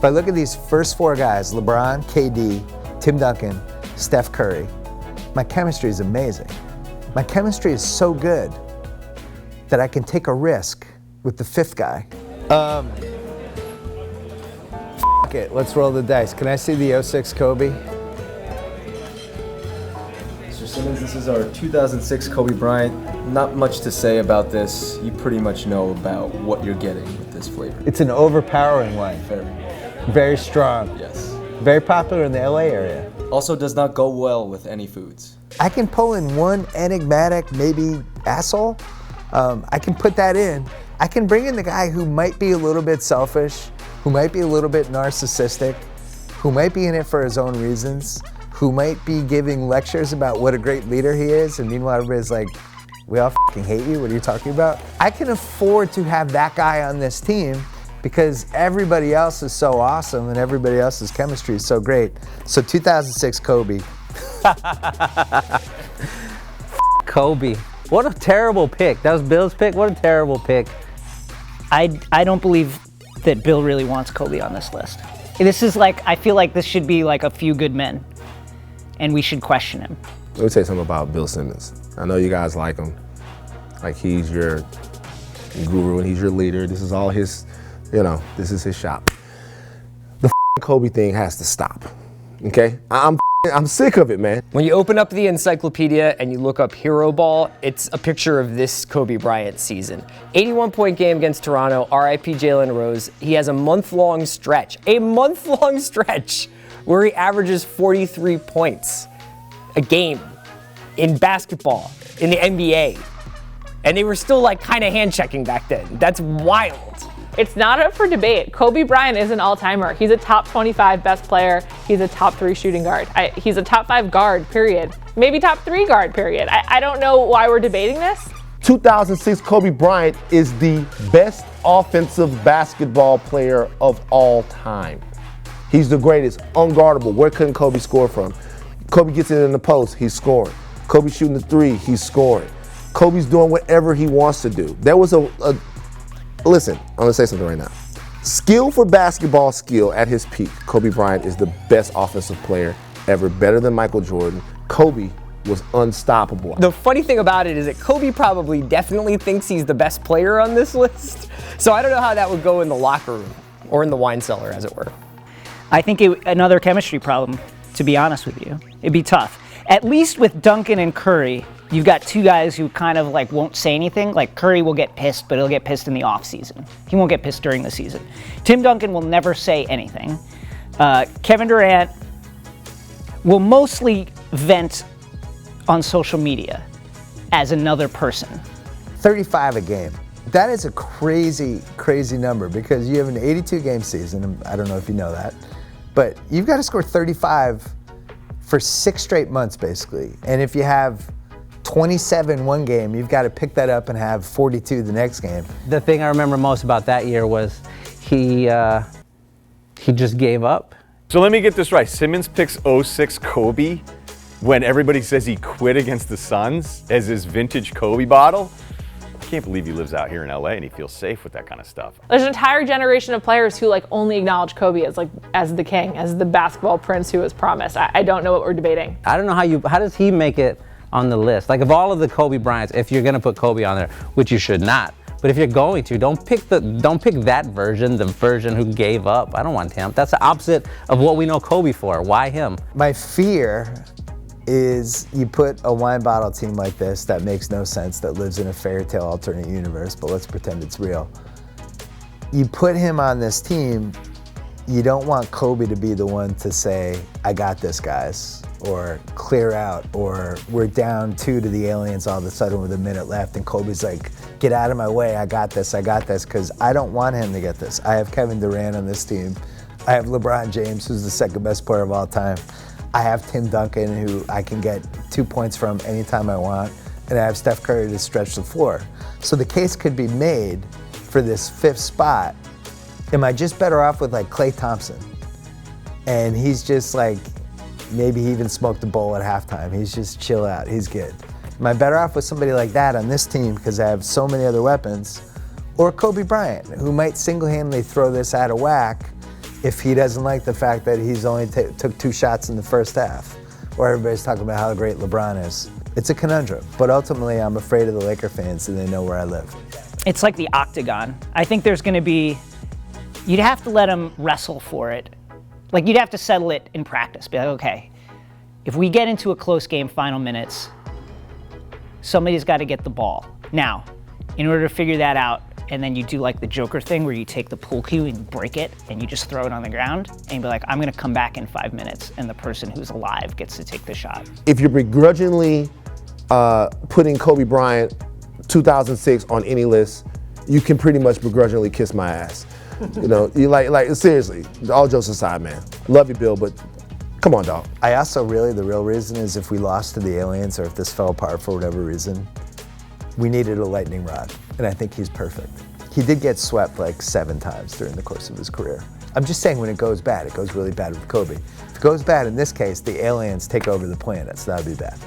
If I look at these first four guys, LeBron, KD, Tim Duncan, Steph Curry, my chemistry is amazing. My chemistry is so good that I can take a risk with the fifth guy. F it, let's roll the dice. Can I see the 06 Kobe? Mr. Simmons, this is our 2006 Kobe Bryant. Not much to say about this. You pretty much know about what you're getting with this flavor. It's an overpowering one. Very strong. Yes. Very popular in the LA area. Also does not go well with any foods. I can pull in one enigmatic, maybe asshole. I can put that in. I can bring in the guy who might be a little bit selfish, who might be a little bit narcissistic, who might be in it for his own reasons, who might be giving lectures about what a great leader he is, and meanwhile everybody's like, we all fucking hate you, what are you talking about? I can afford to have that guy on this team because everybody else is so awesome and everybody else's chemistry is so great. So 2006 Kobe. Kobe. What a terrible pick. That was Bill's pick. What a terrible pick. I don't believe that Bill really wants Kobe on this list. This is like, I feel like this should be like a few good men, and we should question him. Let me tell you something about Bill Simmons. I know you guys like him. Like he's your guru and he's your leader. This is all his, this is his shop. The Kobe thing has to stop, okay? I'm sick of it, man. When you open up the encyclopedia and you look up Hero Ball, it's a picture of this Kobe Bryant season. 81-point game against Toronto, RIP Jalen Rose. He has a month-long stretch where he averages 43 points a game in basketball, in the NBA. And they were still like kind of hand checking back then. That's wild. It's not up for debate. Kobe Bryant is an all-timer. He's a top 25 best player. He's a top 3 shooting guard. He's a top 5 guard, period. Maybe top 3 guard, period. I don't know why we're debating this. 2006 Kobe Bryant is the best offensive basketball player of all time. He's the greatest, unguardable. Where couldn't Kobe score from? Kobe gets it in the post, he's scoring. Kobe shooting the 3, he's scoring. Kobe's doing whatever he wants to do. There was listen, I'm gonna say something right now. Skill for basketball skill at his peak, Kobe Bryant is the best offensive player ever, better than Michael Jordan. Kobe was unstoppable. The funny thing about it is that Kobe probably definitely thinks he's the best player on this list. So I don't know how that would go in the locker room or in the wine cellar, as it were. I think another chemistry problem, to be honest with you. It'd be tough. At least with Duncan and Curry, you've got two guys who kind of like won't say anything. Like Curry will get pissed, but he'll get pissed in the off season. He won't get pissed during the season. Tim Duncan will never say anything. Kevin Durant will mostly vent on social media as another person. 35 a game. That is a crazy, crazy number because you have an 82-game season. And I don't know if you know that, but you've got to score 35 for 6 straight months, basically. And if you have 27 one game, you've got to pick that up and have 42 the next game. The thing I remember most about that year was he just gave up. So let me get this right. Simmons picks 06 Kobe when everybody says he quit against the Suns as his vintage Kobe bottle. I can't believe he lives out here in LA and he feels safe with that kind of stuff. There's an entire generation of players who only acknowledge Kobe as the king, as the basketball prince who was promised. I don't know what we're debating. I don't know how does he make it on the list? Like of all of the Kobe Bryants, if you're gonna put Kobe on there, which you should not, but if you're going to, don't pick that version, the version who gave up. I don't want him. That's the opposite of what we know Kobe for. Why him? My fear is you put a wine bottle team like this that makes no sense, that lives in a fairy tale alternate universe, but let's pretend it's real. You put him on this team, you don't want Kobe to be the one to say, I got this, guys, or clear out, or we're down 2 to the aliens all of a sudden with a minute left, and Kobe's like, get out of my way, I got this, because I don't want him to get this. I have Kevin Durant on this team. I have LeBron James, who's the second best player of all time. I have Tim Duncan, who I can get 2 points from anytime I want, and I have Steph Curry to stretch the floor. So the case could be made for this 5th spot. Am I just better off with Klay Thompson? And he's just maybe he even smoked a bowl at halftime. He's just chill out, he's good. Am I better off with somebody like that on this team because I have so many other weapons? Or Kobe Bryant, who might single-handedly throw this out of whack if he doesn't like the fact that he's only took 2 shots in the first half, or everybody's talking about how great LeBron is. It's a conundrum, but ultimately I'm afraid of the Laker fans and they know where I live. It's like the octagon. I think there's going to be, you'd have to let them wrestle for it. Like you'd have to settle it in practice. Be like, okay, if we get into a close game, final minutes, somebody's got to get the ball. Now, in order to figure that out, and then you do like the Joker thing where you take the pool cue and you break it and you just throw it on the ground and you be like, I'm going to come back in 5 minutes, and the person who's alive gets to take the shot. If you're begrudgingly putting Kobe Bryant 2006 on any list, you can pretty much begrudgingly kiss my ass. You know, you like seriously, all jokes aside, man. Love you, Bill, but come on, dog. I also the real reason is if we lost to the aliens or if this fell apart for whatever reason, we needed a lightning rod, and I think he's perfect. He did get swept like 7 times during the course of his career. I'm just saying when it goes bad, it goes really bad with Kobe. If it goes bad in this case, the aliens take over the planet, so that would be bad.